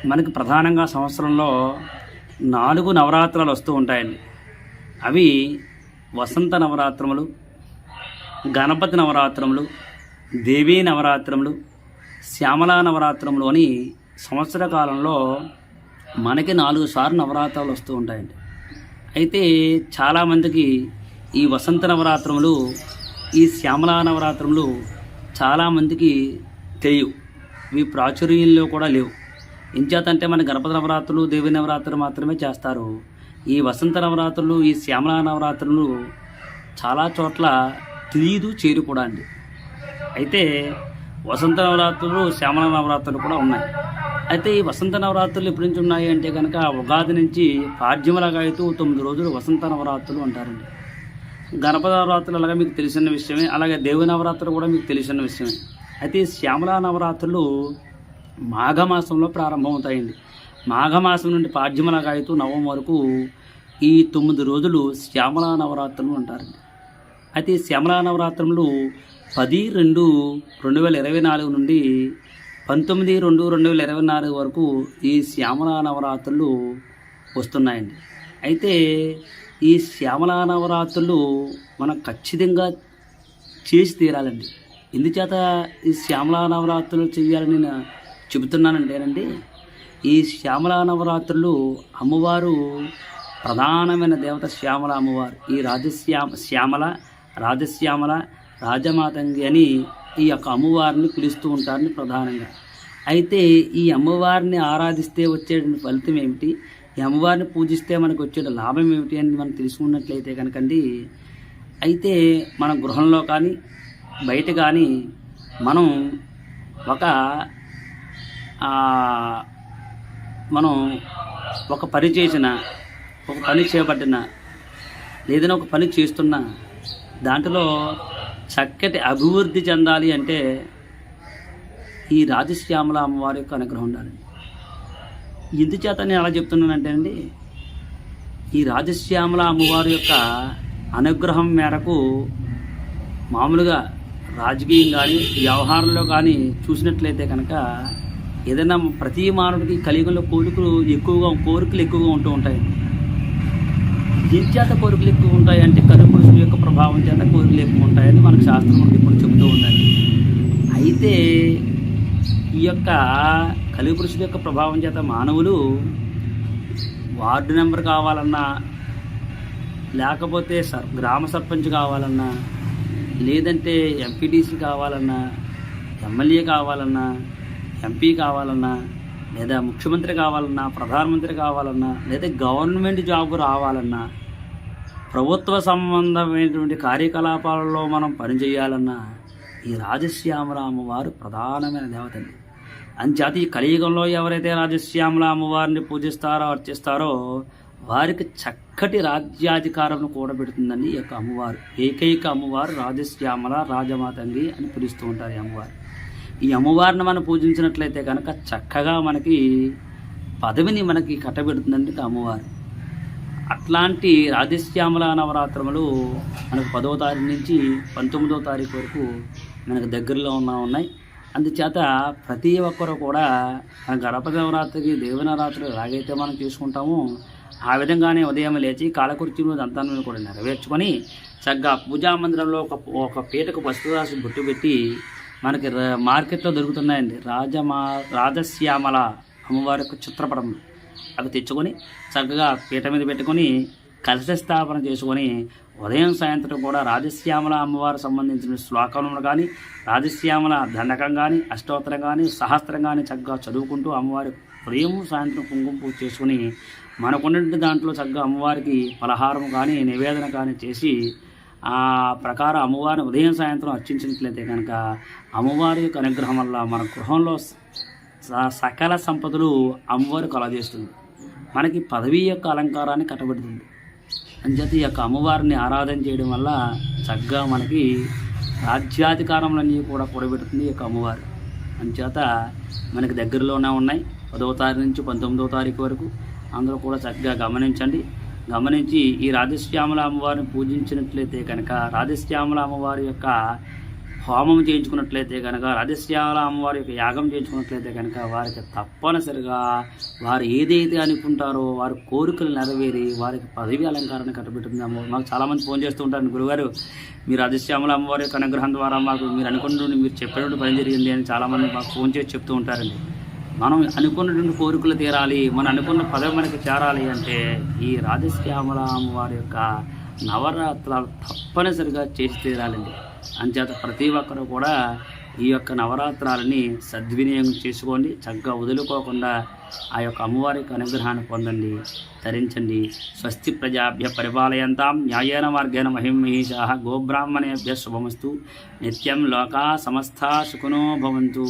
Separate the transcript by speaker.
Speaker 1: మనకి ప్రధానంగా సంవత్సరంలో 4 నవరాత్రులు వస్తూ ఉంటాయండి. అవి వసంత నవరాత్రములు, గణపతి నవరాత్రములు, దేవీ నవరాత్రములు, శ్యామలా నవరాత్రములు అని సంవత్సర కాలంలో మనకి 4 సార్లు నవరాత్రులు వస్తూ ఉంటాయండి. అయితే చాలామందికి ఈ వసంత నవరాత్రములు, ఈ శ్యామలా నవరాత్రములు చాలామందికి తెలియవు. ఇవి ప్రాచుర్యంలో కూడా లేవు. ఎంచేతంటే మన గణపతి నవరాత్రులు, దేవి నవరాత్రులు మాత్రమే చేస్తారు. ఈ వసంత నవరాత్రులు, ఈ శ్యామలా నవరాత్రులు చాలా చోట్ల తెలియదు, చేరు కూడా అండి. అయితే వసంత నవరాత్రులు, శ్యామలా నవరాత్రులు కూడా ఉన్నాయి. అయితే ఈ వసంత నవరాత్రులు ఎప్పటి నుంచి ఉన్నాయి అంటే కనుక ఉగాది నుంచి పాడ్యములగాయతూ 9 రోజులు వసంత నవరాత్రులు అంటారండి. గణపతి నవరాత్రులు అలాగే మీకు తెలిసిన విషయమే, అలాగే దేవి నవరాత్రులు కూడా మీకు తెలిసిన విషయమే. అయితే శ్యామలా నవరాత్రులు మాఘమాసంలో ప్రారంభమవుతాయండి. మాఘమాసం నుండి పాడ్యములగాయతూ నవం వరకు ఈ 9 రోజులు శ్యామలా నవరాత్రులు అంటారండి. అయితే ఈ శ్యామలా నవరాత్రులు 10/2/2024 నుండి 19/2/2024 వరకు ఈ శ్యామలా నవరాత్రులు వస్తున్నాయండి. అయితే ఈ శ్యామలా నవరాత్రులు మనం ఖచ్చితంగా చేసి తీరాలండి. ఎందుచేత ఈ శ్యామలా నవరాత్రులు చేయాలని నేను చెబుతున్నానంటేనండి, ఈ శ్యామలా నవరాత్రులు అమ్మవారు ప్రధానమైన దేవత శ్యామల అమ్మవారు. ఈ శ్యామల, రాజశ్యామల, రాజమాతంగి అని ఈ యొక్క అమ్మవారిని పిలుస్తూ ఉంటారని ప్రధానంగా. అయితే ఈ అమ్మవారిని ఆరాధిస్తే వచ్చే ఫలితం ఏమిటి, ఈ అమ్మవారిని పూజిస్తే మనకు వచ్చే లాభం ఏమిటి అని మనం తెలుసుకున్నట్లయితే కనుకండి, అయితే మన గృహంలో కానీ బయట కానీ మనం ఒక పని చేసిన, ఒక పని చేపట్టిన, ఏదైనా ఒక పని చేస్తున్నా దాంట్లో చక్కటి అభివృద్ధి చెందాలి అంటే ఈ రాజశ్యామల అమ్మవారి యొక్క అనుగ్రహం ఉండాలి. ఎందుచేత నేను అలా చెప్తున్నానంటే అండి, ఈ రాజశ్యామల అమ్మవారి యొక్క అనుగ్రహం మేరకు మామూలుగా రాజకీయం కానీ వ్యవహారంలో కానీ చూసినట్లయితే కనుక ఏదైనా ప్రతి మానవుడికి కలియుగంలో కోరికలు ఎక్కువగా ఉంటూ ఉంటాయి. చేత కోరికలు ఎక్కువ ఉంటాయి అంటే కలిపురుషుల యొక్క ప్రభావం చేత కోరికలు ఎక్కువ ఉంటాయని మనకు శాస్త్రం మనకి ఇప్పుడు చెబుతూ ఉందండి. అయితే ఈ యొక్క కలిపురుషుల యొక్క ప్రభావం చేత మానవులు వార్డు మెంబర్ కావాలన్నా, లేకపోతే గ్రామ సర్పంచ్ కావాలన్నా, లేదంటే ఎంపీటీసీ కావాలన్నా, ఎమ్మెల్యే కావాలన్నా, ఎంపీ కావాలన్నా, లేదా ముఖ్యమంత్రి కావాలన్నా, ప్రధానమంత్రి కావాలన్నా, లేదా గవర్నమెంట్ జాబ్ రావాలన్నా, ప్రభుత్వ సంబంధమైనటువంటి కార్యకలాపాలలో మనం పనిచేయాలన్నా ఈ రాజశ్యామల అమ్మవారు ప్రధానమైన దేవతండి. అంచేత ఈ కలియుగంలో ఎవరైతే రాజశ్యామల అమ్మవారిని పూజిస్తారో, అర్చిస్తారో వారికి చక్కటి రాజ్యాధికారం కూడబెడుతుందండి ఈ యొక్క అమ్మవారు. ఏకైక అమ్మవారు రాజశ్యామల, రాజమాతంగి అని పిలుస్తూ ఉంటారు ఈ అమ్మవారు. ఈ అమ్మవారిని మనం పూజించినట్లయితే కనుక చక్కగా మనకి పదవిని మనకి కట్టబెడుతుందండి అమ్మవారు. అట్లాంటి రాజశ్యామల నవరాత్రములు మనకు 10వ తారీఖు నుంచి 19వ తారీఖు వరకు మనకు దగ్గరలో ఉన్నాయి. అందుచేత ప్రతి ఒక్కరు కూడా మన గణపతి నవరాత్రికి, దేవి నవరాత్రి ఎలాగైతే మనం చేసుకుంటామో ఆ విధంగానే ఉదయం లేచి కాలకృత్యంలో దంతాన్ని కూడా నెరవేర్చుకొని చక్కగా పూజా మందిరంలో ఒక పీటకు పసుపు రాసి బొట్టు పెట్టి మనకి మార్కెట్లో దొరుకుతున్నాయండి రాజశ్యామల అమ్మవారి యొక్క చిత్రపటం. అవి తెచ్చుకొని చక్కగా పీట మీద పెట్టుకొని కలశ స్థాపన చేసుకొని ఉదయం సాయంత్రం కూడా రాజశ్యామల అమ్మవారు సంబంధించిన శ్లోకములు కానీ, రాజశ్యామల దండకం కానీ, అష్టోత్తరం కానీ, సహస్రం కానీ చక్కగా చదువుకుంటూ అమ్మవారి ఉదయం సాయంత్రం కుంకుమ పూజ చేసుకుని మనకున్నటువంటి దాంట్లో చక్కగా అమ్మవారికి పలహారం కానీ, నివేదన కానీ చేసి ఆ ప్రకారం అమ్మవారిని ఉదయం సాయంత్రం అర్చించినట్లయితే కనుక అమ్మవారి యొక్క అనుగ్రహం వల్ల మన గృహంలో సకల సంపదలు అమ్మవారు కలగజేస్తుంది. మనకి పదవి యొక్క అలంకారాన్ని కట్టబెడుతుంది. అంచేత ఈ యొక్క అమ్మవారిని ఆరాధన చేయడం వల్ల చక్కగా మనకి రాజ్యాధికారములన్నీ కూడా కూడబెడుతుంది ఈ యొక్క అమ్మవారు. అంచేత మనకి దగ్గరలోనే ఉన్నాయి. 10వ తారీఖు నుంచి 19వ తారీఖు వరకు అందరూ కూడా చక్కగా గమనించి ఈ రాజశ్యామల అమ్మవారిని పూజించినట్లయితే కనుక రాజశ్యామల అమ్మవారి యొక్క హోమం చేయించుకున్నట్లయితే కనుక రాజశ్యామల అమ్మవారి యొక్క యాగం చేయించుకున్నట్లయితే కనుక వారికి తప్పనిసరిగా వారు ఏదైతే అనుకుంటారో వారి కోరికలు నెరవేరి వారికి పదవి అలంకారాన్ని కట్టబెట్టింది అమ్మ. మాకు చాలామంది ఫోన్ చేస్తూ ఉంటారు, గురుగారు మీరు రాజశ్యామల అమ్మవారి యొక్క అనుగ్రహం ద్వారా మాకు మీరు అనుకున్నటువంటి మీరు చెప్పినట్టు పని జరిగింది అని చాలామంది మాకు ఫోన్ చేసి చెప్తూ ఉంటారండి. మనం అనుకున్నటువంటి కోరికలు తీరాలి, మనం అనుకున్న పదవి మనకి చేరాలి అంటే ఈ రాజశ్యామల అమ్మవారి యొక్క నవరాత్రులు తప్పనిసరిగా చేసి తీరాలండి. అంచేత ప్రతి ఒక్కరు కూడా ఈ యొక్క నవరాత్రాలని సద్వినియోగం చేసుకోండి, చక్కగా వదులుకోకుండా ఆ యొక్క అమ్మవారి యొక్క అనుగ్రహాన్ని పొందండి, ధరించండి. స్వస్తి ప్రజాభ్య పరిపాలయంతాం న్యాయేన మార్గేణ మహిమహీషా గోబ్రాహ్మణేభ్య శుభమస్తు. నిత్యం లోకా సమస్తా సుఖినో భవంతు.